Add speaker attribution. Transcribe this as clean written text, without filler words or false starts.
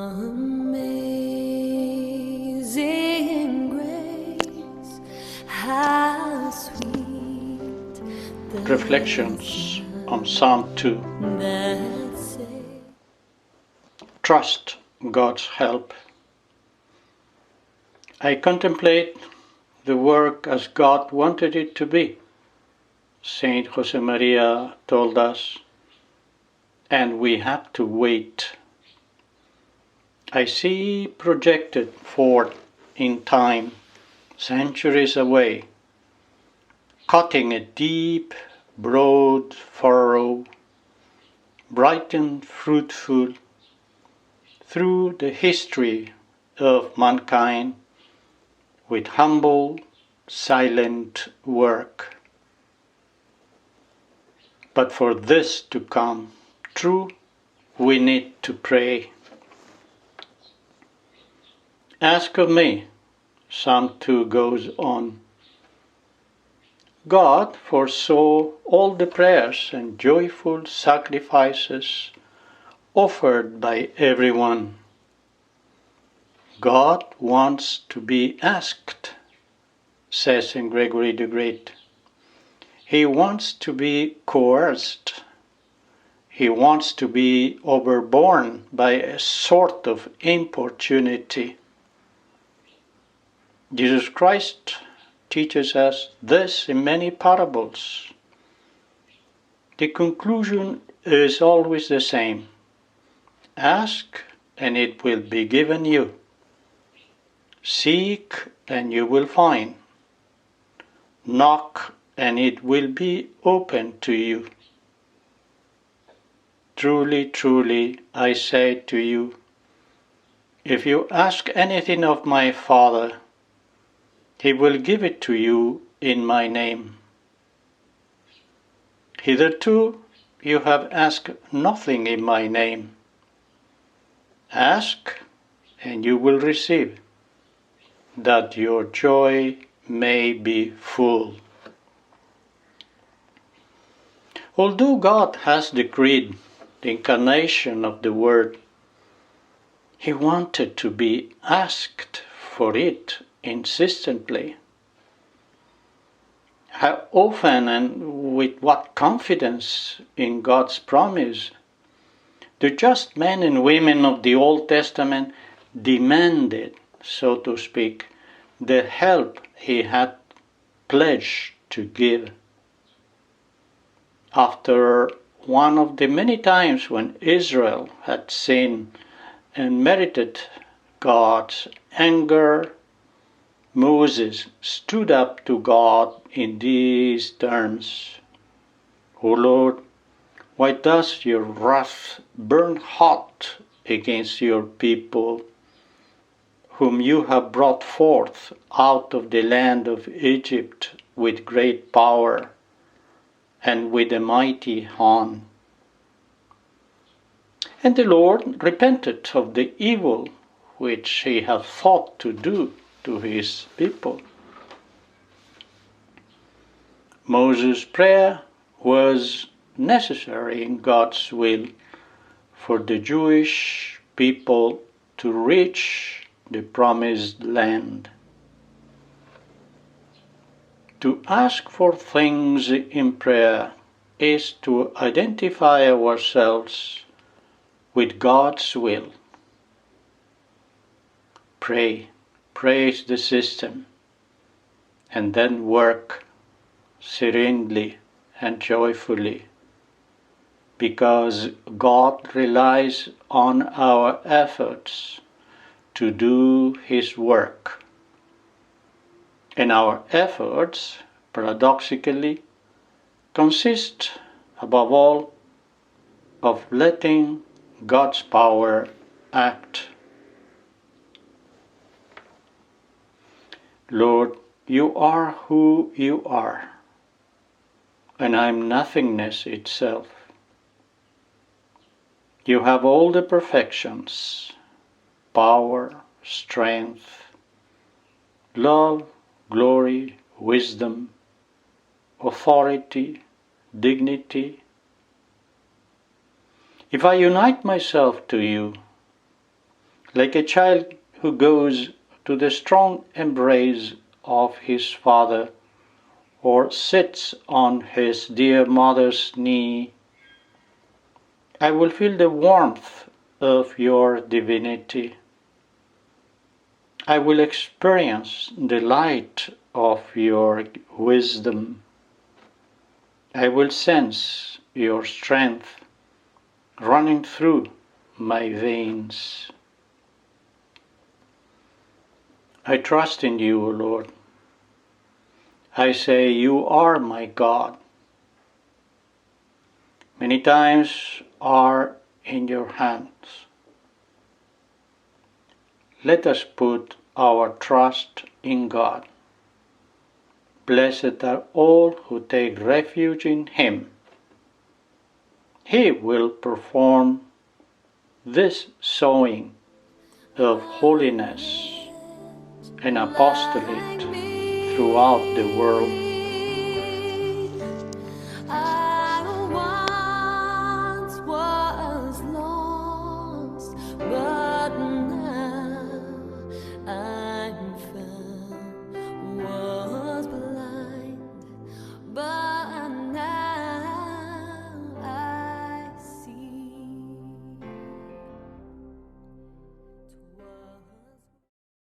Speaker 1: Amazing grace, how sweet the
Speaker 2: Reflections on Psalm 2.
Speaker 1: sound that saved.
Speaker 2: Trust God's help. I contemplate the work as God wanted it to be, St Josemaría told us, and we have to wait. I see projected forth in time, centuries away, cutting a deep, broad furrow, bright and fruitful, through the history of mankind with humble, silent work. But for this to come true, we need to pray. Ask of me, Psalm 2 goes on. God foresaw all the prayers and joyful sacrifices offered by everyone. God wants to be asked, says St Gregory the Great. He wants to be coerced. He wants to be overborne by a sort of importunity. Jesus Christ teaches us this in many parables. The conclusion is always the same. Ask and it will be given you. Seek and you will find. Knock and it will be open to you. Truly, truly, I say to you, if you ask anything of my Father, He will give it to you in my name. Hitherto you have asked nothing in my name. Ask and you will receive, that your joy may be full. Although God has decreed the incarnation of the Word, He wanted to be asked for it insistently. How often and with what confidence in God's promise the just men and women of the Old Testament demanded, so to speak, the help He had pledged to give. After one of the many times when Israel had sinned and merited God's anger, Moses stood up to God in these terms, O Lord, why does your wrath burn hot against your people, whom you have brought forth out of the land of Egypt with great power and with a mighty hand? And the Lord repented of the evil which he had thought to do to his people. Moses' prayer was necessary in God's will for the Jewish people to reach the promised land. To ask for things in prayer is to identify ourselves with God's will. Pray, praise the system, and then work serenely and joyfully, because God relies on our efforts to do His work. And our efforts, paradoxically, consist, above all, of letting God's power act. Lord, you are who you are, and I am nothingness itself. You have all the perfections, power, strength, love, glory, wisdom, authority, dignity. If I unite myself to you, like a child who goes to the strong embrace of his father or sits on his dear mother's knee, I will feel the warmth of your divinity. I will experience the light of your wisdom. I will sense your strength running through my veins. I trust in you, O Lord. I say, you are my God. Many times are in your hands. Let us put our trust in God. Blessed are all who take refuge in Him. He will perform this sowing of holiness and apostolate throughout the world.